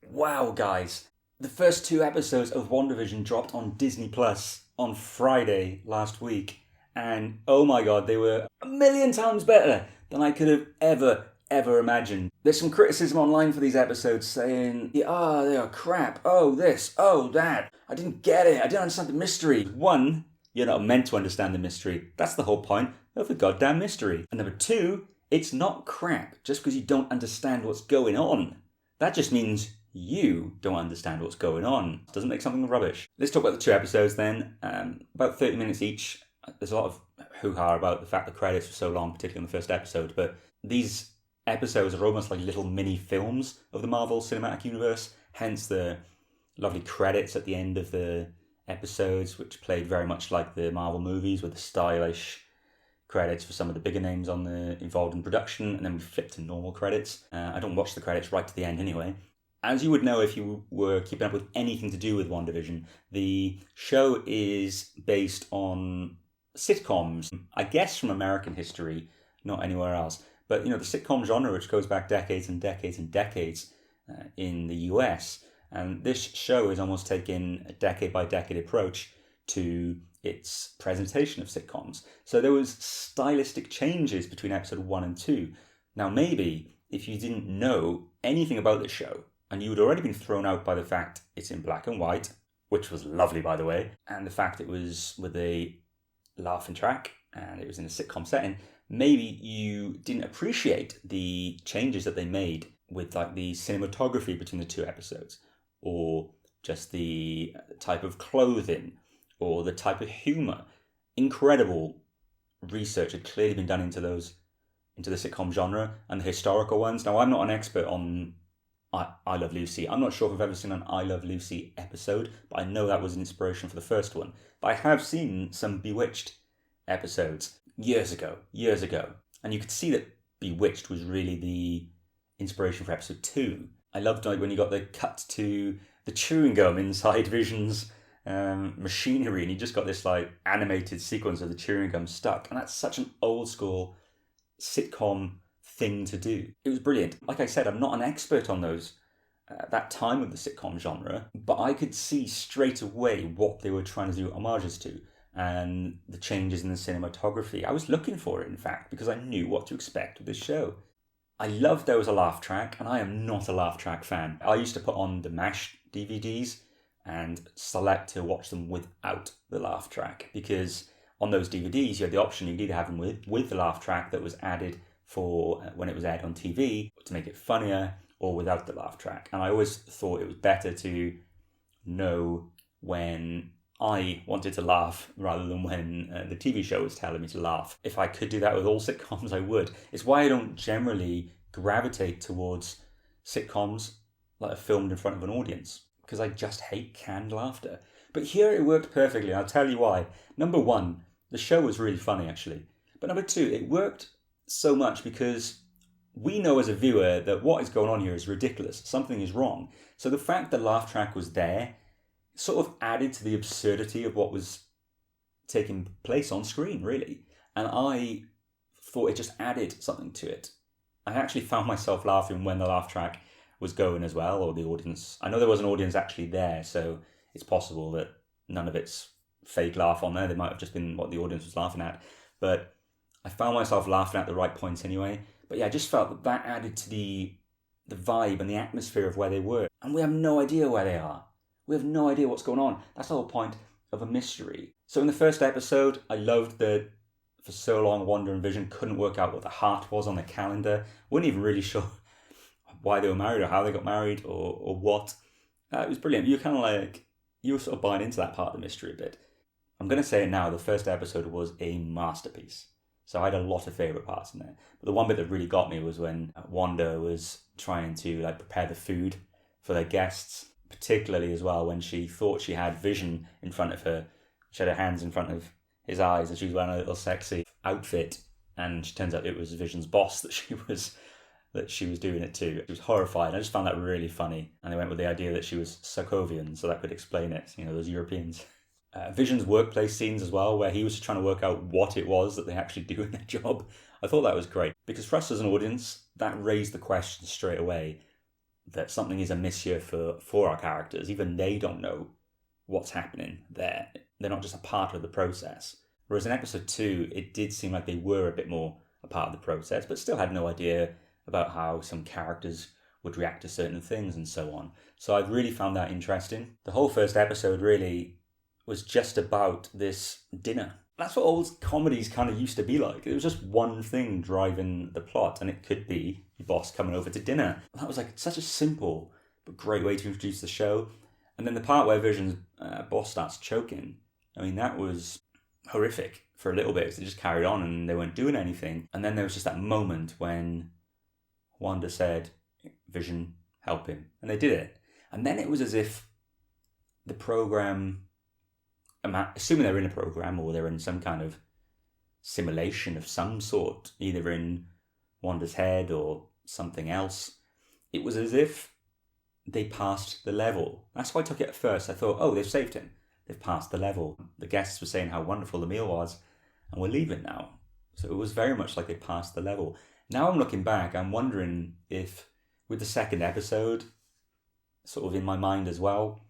Wow, guys. The first two episodes of WandaVision dropped on Disney Plus on Friday last week. And oh my god, they were a million times better than I could have ever imagined. There's some criticism online for these episodes saying, yeah, they are crap. Oh, this. Oh, that. I didn't get it. I didn't understand the mystery. One, you're not meant to understand the mystery. That's the whole point of the goddamn mystery. And number two, it's not crap just because you don't understand what's going on. That just means you don't understand what's going on. It doesn't make something rubbish. Let's talk about the two episodes then. About 30 minutes each. There's a lot of hoo-ha about the fact the credits were so long, particularly in the first episode, but these episodes are almost like little mini films of the Marvel Cinematic Universe, hence the lovely credits at the end of the episodes, which played very much like the Marvel movies with the stylish credits for some of the bigger names involved in production, and then we flip to normal credits. I don't watch the credits right to the end anyway. As you would know if you were keeping up with anything to do with WandaVision, the show is based on sitcoms, I guess from American history, not anywhere else. But, the sitcom genre, which goes back decades and decades and decades in the US, and this show is almost taking a decade-by-decade approach to its presentation of sitcoms. So there was stylistic changes between episode 1 and 2. Now, maybe if you didn't know anything about the show, and you had already been thrown out by the fact it's in black and white, which was lovely, by the way, and the fact it was with a laughing track, and it was in a sitcom setting, maybe you didn't appreciate the changes that they made with like the cinematography between the two episodes, or just the type of clothing, or the type of humour. Incredible research had clearly been done into the sitcom genre and the historical ones. Now, I'm not an expert on I Love Lucy. I'm not sure if I've ever seen an I Love Lucy episode, but I know that was an inspiration for the first one. But I have seen some Bewitched episodes years ago. And you could see that Bewitched was really the inspiration for episode 2. I loved when you got the cut to the chewing gum inside Vision's machinery, and you just got this like animated sequence of the chewing gum stuck. And that's such an old school sitcom thing to do. It was brilliant. Like I said, I'm not an expert on those that time of the sitcom genre, but I could see straight away what they were trying to do homages to, and the changes in the cinematography. I was looking for it, in fact, because I knew what to expect with this show. I loved there was a laugh track, and I am not a laugh track fan. I used to put on the MASH DVDs and select to watch them without the laugh track, because on those DVDs you had the option, you could either have them with the laugh track that was added for when it was aired on TV to make it funnier, or without the laugh track. And I always thought it was better to know when I wanted to laugh rather than when the TV show was telling me to laugh. If I could do that with all sitcoms, I would. It's why I don't generally gravitate towards sitcoms that are filmed in front of an audience, because I just hate canned laughter. But here it worked perfectly, and I'll tell you why. Number one, the show was really funny, actually. But number two, it worked so much because we know as a viewer that what is going on here is ridiculous. Something is wrong. So the fact that laugh track was there sort of added to the absurdity of what was taking place on screen, really. And I thought it just added something to it. I actually found myself laughing when the laugh track was going as well, or the audience. I know there was an audience actually there, so it's possible that none of it's fake laugh on there. They might have just been what the audience was laughing at. But I found myself laughing at the right points anyway. But yeah, I just felt that added to the vibe and the atmosphere of where they were. And we have no idea where they are. We have no idea what's going on. That's the whole point of a mystery. So in the first episode, I loved that for so long Wanda and Vision couldn't work out what the heart was on the calendar. Weren't even really sure why they were married or how they got married or what. It was brilliant. You were sort of buying into that part of the mystery a bit. I'm going to say it now, the first episode was a masterpiece. So I had a lot of favourite parts in there. But the one bit that really got me was when Wanda was trying to prepare the food for their guests, particularly as well when she thought she had Vision in front of her. She had her hands in front of his eyes and she was wearing a little sexy outfit, and it turns out it was Vision's boss that she was doing it to. She was horrified. I just found that really funny. And they went with the idea that she was Sokovian, so that could explain it. Those Europeans. Vision's workplace scenes as well, where he was trying to work out what it was that they actually do in their job. I thought that was great, because for us as an audience, that raised the question straight away that something is amiss here for our characters. Even they don't know what's happening there. They're not just a part of the process. Whereas in episode 2, it did seem like they were a bit more a part of the process, but still had no idea about how some characters would react to certain things and so on. So I really found that interesting. The whole first episode really was just about this dinner. That's what old comedies kind of used to be like. It was just one thing driving the plot, and it could be your boss coming over to dinner. That was like such a simple but great way to introduce the show. And then the part where Vision's boss starts choking, I mean, that was horrific for a little bit. They just carried on and they weren't doing anything. And then there was just that moment when Wanda said, "Vision, help him." And they did it. And then it was as if the program, assuming they're in a program or they're in some kind of simulation of some sort, either in Wanda's head or something else, it was as if they passed the level. That's why I took it at first. I thought, oh, they've saved him. They've passed the level. The guests were saying how wonderful the meal was, and we're leaving now. So it was very much like they passed the level. Now I'm looking back, I'm wondering if, with the second episode, sort of in my mind as well,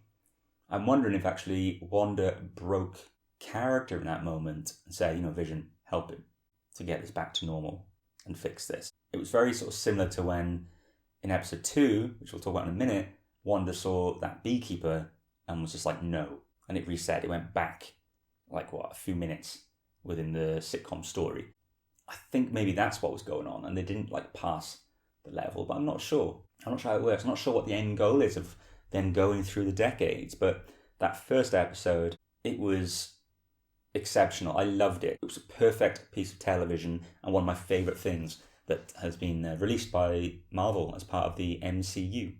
I'm wondering if actually Wanda broke character in that moment and said, Vision, help him to get this back to normal and fix this. It was very sort of similar to when in episode 2, which we'll talk about in a minute, Wanda saw that beekeeper and was just like, no. And it reset. It went back a few minutes within the sitcom story. I think maybe that's what was going on, and they didn't pass the level, but I'm not sure. I'm not sure how it works. I'm not sure what the end goal is of them going through the decades, but that first episode, it was exceptional. I loved it. It was a perfect piece of television and one of my favourite things that has been released by Marvel as part of the MCU.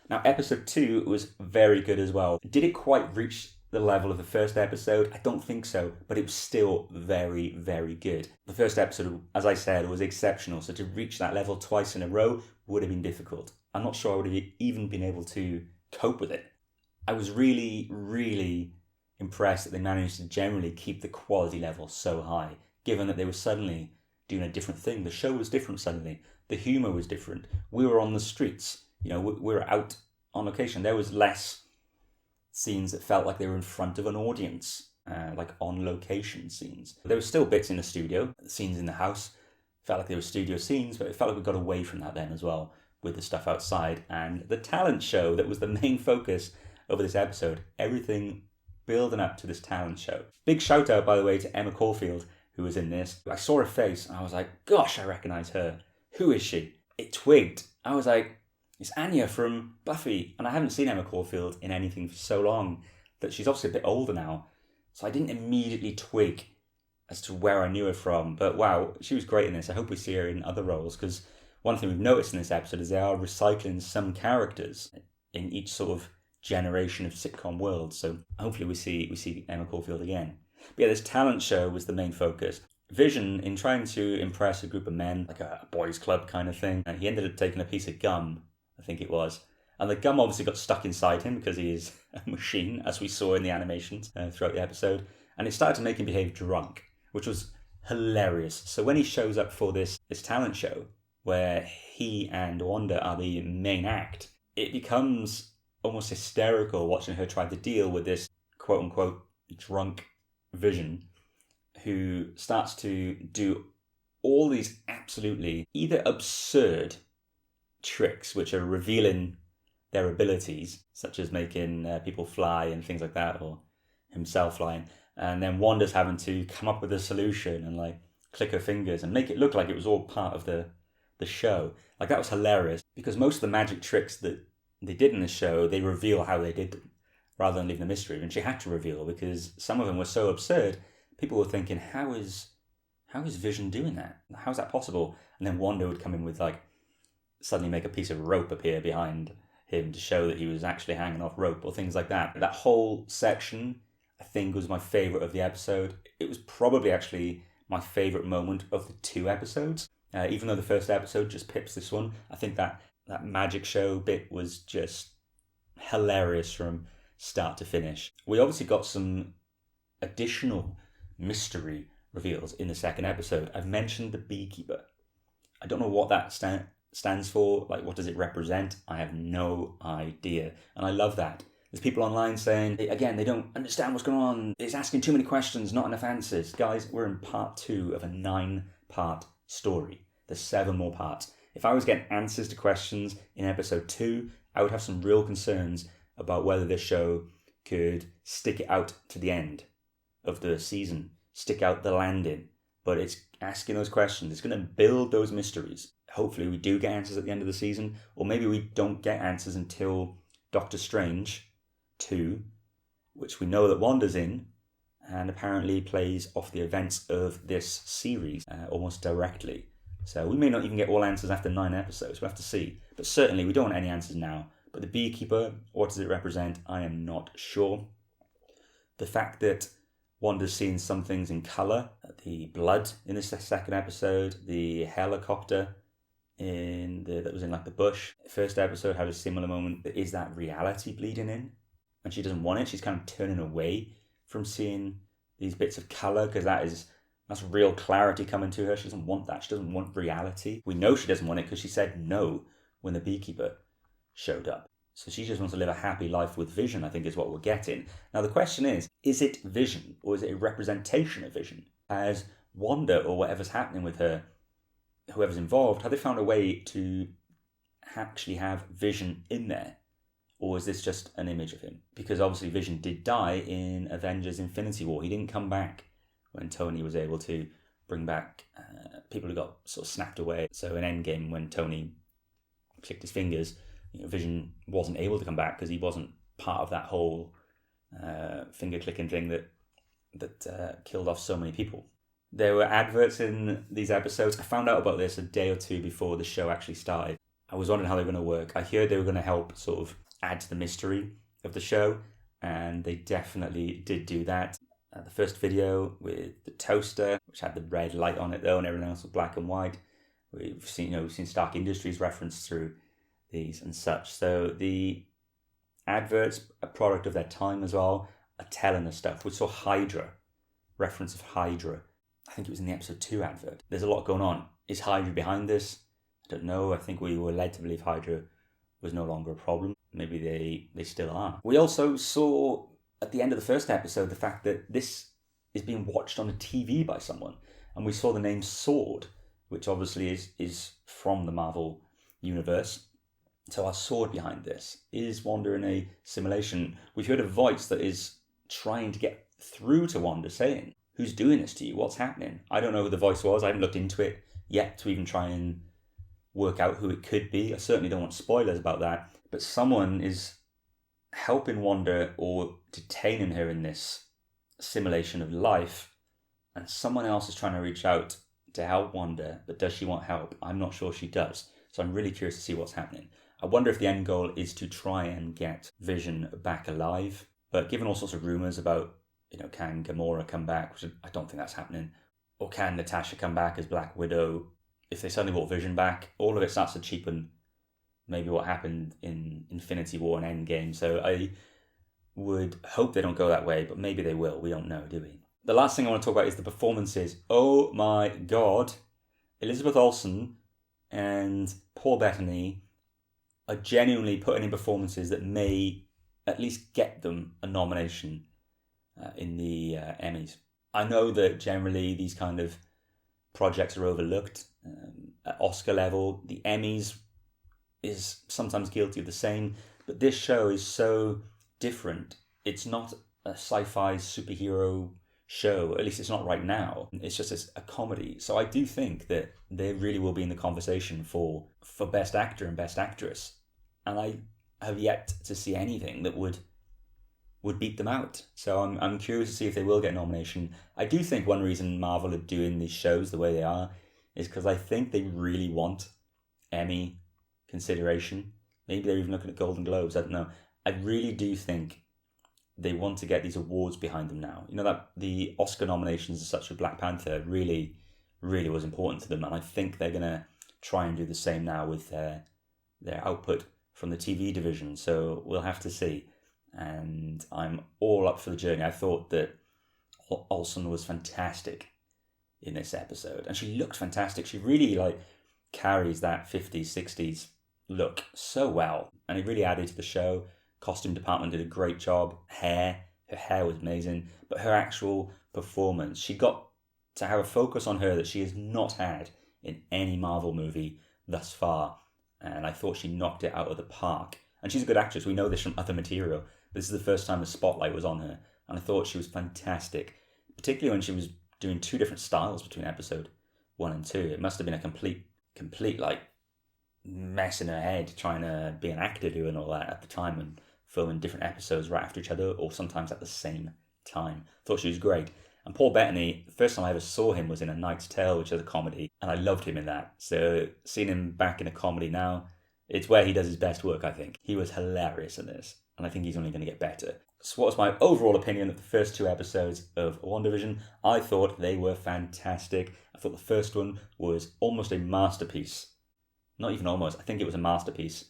Now, episode 2 was very good as well. Did it quite reach the level of the first episode? I don't think so, but it was still very, very good. The first episode, as I said, was exceptional, so to reach that level twice in a row would have been difficult. I'm not sure I would have even been able to cope with it. I was really, really impressed that they managed to generally keep the quality level so high, given that they were suddenly doing a different thing. The show was different suddenly. The humour was different. We were on the streets. We were out on location. There was less scenes that felt like they were in front of an audience, like on location scenes. There were still bits in the studio. The scenes in the house felt like they were studio scenes, but it felt like we got away from that then as well with the stuff outside. And the talent show that was the main focus over this episode, everything building up to this talent show. Big shout out, by the way, to Emma Caulfield, who was in this. I saw her face and I was like, gosh, I recognise her. Who is she? It twigged. I was like, it's Anya from Buffy. And I haven't seen Emma Caulfield in anything for so long that she's obviously a bit older now. So I didn't immediately twig as to where I knew her from. But wow, she was great in this. I hope we see her in other roles, because one thing we've noticed in this episode is they are recycling some characters in each sort of generation of sitcom world. So hopefully we see Emma Caulfield again. But yeah, this talent show was the main focus. Vision, in trying to impress a group of men, like a boys' club kind of thing, and he ended up taking a piece of gum, I think it was. And the gum obviously got stuck inside him because he is a machine, as we saw in the animations throughout the episode. And it started to make him behave drunk, which was hilarious. So when he shows up for this talent show, where he and Wanda are the main act, it becomes almost hysterical watching her try to deal with this quote-unquote drunk Vision, who starts to do all these absolutely either absurd tricks which are revealing their abilities, such as making people fly and things like that, or himself flying, and then Wanda's having to come up with a solution and click her fingers and make it look like it was all part of the show. That was hilarious, because most of the magic tricks that they did in the show, they reveal how they did them rather than leaving a mystery. And she had to reveal, because some of them were so absurd. People were thinking, how is Vision doing that? How's that possible? And then Wanda would come in with suddenly make a piece of rope appear behind him to show that he was actually hanging off rope, or things like that. That whole section, I think, was my favourite of the episode. It was probably actually my favourite moment of the 2 episodes. Even though the first episode just pips this one, I think that magic show bit was just hilarious from start to finish. We obviously got some additional mystery reveals in the second episode. I've mentioned the beekeeper. I don't know what that stands for. Like, what does it represent? I have no idea. And I love that. There's people online saying, again, they don't understand what's going on. It's asking too many questions, not enough answers. Guys, we're in part 2 of a 9-part story. There's 7 more parts. If I was getting answers to questions in episode 2, I would have some real concerns about whether this show could stick it out to the end of the season, stick out the landing. But it's asking those questions. It's going to build those mysteries. Hopefully we do get answers at the end of the season, or maybe we don't get answers until Doctor Strange 2, which we know that Wanda's in, and apparently plays off the events of this series almost directly. So we may not even get all answers after 9 episodes. We'll have to see. But certainly we don't want any answers now. But the beekeeper, what does it represent? I am not sure. The fact that Wanda's seeing some things in colour, the blood in this second episode, the helicopter that was in like the bush. The first episode had a similar moment. Is that reality bleeding in? And she doesn't want it. She's kind of turning away from seeing these bits of colour because that's real clarity coming to her. She doesn't want that. She doesn't want reality. We know she doesn't want it because she said no when the beekeeper showed up. So she just wants to live a happy life with Vision, I think is what we're getting. Now the question is it Vision or is it a representation of Vision? Has Wanda or whatever's happening with her, whoever's involved, have they found a way to actually have Vision in there? Or is this just an image of him? Because obviously Vision did die in Avengers Infinity War. He didn't come back when Tony was able to bring back people who got sort of snapped away. So in Endgame, when Tony clicked his fingers, Vision wasn't able to come back because he wasn't part of that whole finger clicking thing that killed off so many people. There were adverts in these episodes. I found out about this a day or two before the show actually started. I was wondering how they were going to work. I heard they were going to help sort of add to the mystery of the show, and they definitely did do that. The first video with the toaster, which had the red light on it though, and everything else was black and white. We've seen Stark Industries referenced through these and such. So the adverts, a product of their time as well, are telling us stuff. We saw Hydra, reference of Hydra. I think it was in the episode 2 advert. There's a lot going on. Is Hydra behind this? I don't know. I think we were led to believe Hydra was no longer a problem. Maybe they still are. We also saw at the end of the first episode the fact that this is being watched on a TV by someone. And we saw the name Sword, which obviously is from the Marvel universe. So our Sword behind this. Is Wanda in a simulation? We've heard a voice that is trying to get through to Wanda saying, who's doing this to you? What's happening? I don't know who the voice was. I haven't looked into it yet to even try and work out who it could be. I certainly don't want spoilers about that. But someone is helping Wanda or detaining her in this simulation of life, and someone else is trying to reach out to help Wanda, but does she want help? I'm not sure she does. So I'm really curious to see what's happening. I wonder if the end goal is to try and get Vision back alive. But given all sorts of rumours about, can Gamora come back, which I don't think that's happening, or can Natasha come back as Black Widow? If they suddenly brought Vision back, all of it starts to cheapen maybe what happened in Infinity War and Endgame. So I would hope they don't go that way, but maybe they will. We don't know, do we? The last thing I want to talk about is the performances. Oh my God. Elizabeth Olsen and Paul Bettany are genuinely putting in performances that may at least get them a nomination in the Emmys. I know that generally these kind of projects are overlooked at Oscar level. The Emmys is sometimes guilty of the same, but this show is so different. It's not a sci-fi superhero show, at least it's not right now. It's just a comedy. So I do think that they really will be in the conversation for Best Actor and Best Actress. And I have yet to see anything that would beat them out. So I'm curious to see if they will get a nomination. I do think one reason Marvel are doing these shows the way they are is because I think they really want Emmy consideration. Maybe they're even looking at Golden Globes, I don't know. I really do think they want to get these awards behind them now. That the Oscar nominations as such for Black Panther really, really was important to them, and I think they're going to try and do the same now with their output from the TV division. So we'll have to see. And I'm all up for the journey. I thought that Olsen was fantastic in this episode, and she looked fantastic. She really carries that 50s, 60s look so well, and it really added to the show. Costume department did a great job. Her hair was amazing, but her actual performance, she got to have a focus on her that she has not had in any Marvel movie thus far, and I thought she knocked it out of the park. And she's a good actress, we know this from other material. This is the first time the spotlight was on her, and I thought she was fantastic, particularly when she was doing two different styles between episode 1 and 2. It must have been a complete mess in her head trying to be an actor doing all that at the time and filming different episodes right after each other or sometimes at the same time. Thought she was great. And Paul Bettany, the first time I ever saw him was in A Knight's Tale, which is a comedy, and I loved him in that. So seeing him back in a comedy now, it's where he does his best work, I think. He was hilarious in this, and I think he's only going to get better. So what was my overall opinion of the first 2 episodes of WandaVision? I thought they were fantastic. I thought the first one was almost a masterpiece. Not even almost, I think it was a masterpiece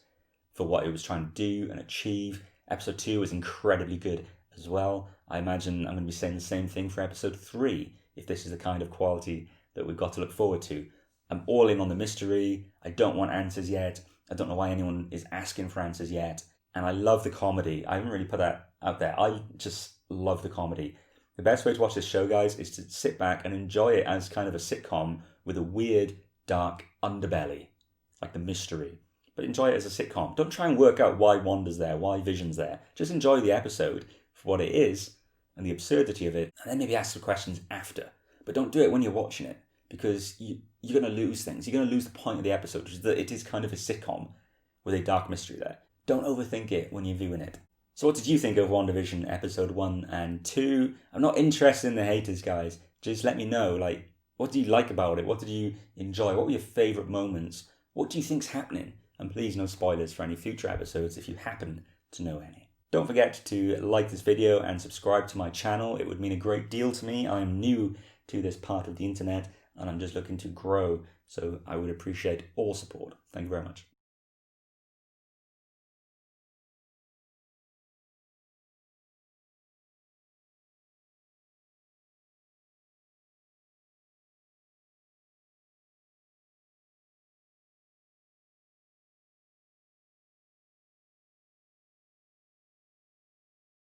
for what it was trying to do and achieve. Episode 2 was incredibly good as well. I imagine I'm going to be saying the same thing for episode 3, if this is the kind of quality that we've got to look forward to. I'm all in on the mystery. I don't want answers yet. I don't know why anyone is asking for answers yet. And I love the comedy. I haven't really put that out there. I just love the comedy. The best way to watch this show, guys, is to sit back and enjoy it as kind of a sitcom with a weird, dark underbelly, like the mystery. But enjoy it as a sitcom. Don't try and work out why Wanda's there, why Vision's there. Just enjoy the episode for what it is and the absurdity of it, and then maybe ask some questions after. But don't do it when you're watching it, because you're going to lose things. You're going to lose the point of the episode, which is that it is kind of a sitcom with a dark mystery there. Don't overthink it when you're viewing it. So what did you think of WandaVision episode 1 and 2? I'm not interested in the haters, guys. Just let me know, what do you like about it? What did you enjoy? What were your favourite moments? What do you think's happening? And please no spoilers for any future episodes if you happen to know any. Don't forget to like this video and subscribe to my channel. It would mean a great deal to me. I'm new to this part of the internet and I'm just looking to grow, so I would appreciate all support. Thank you very much.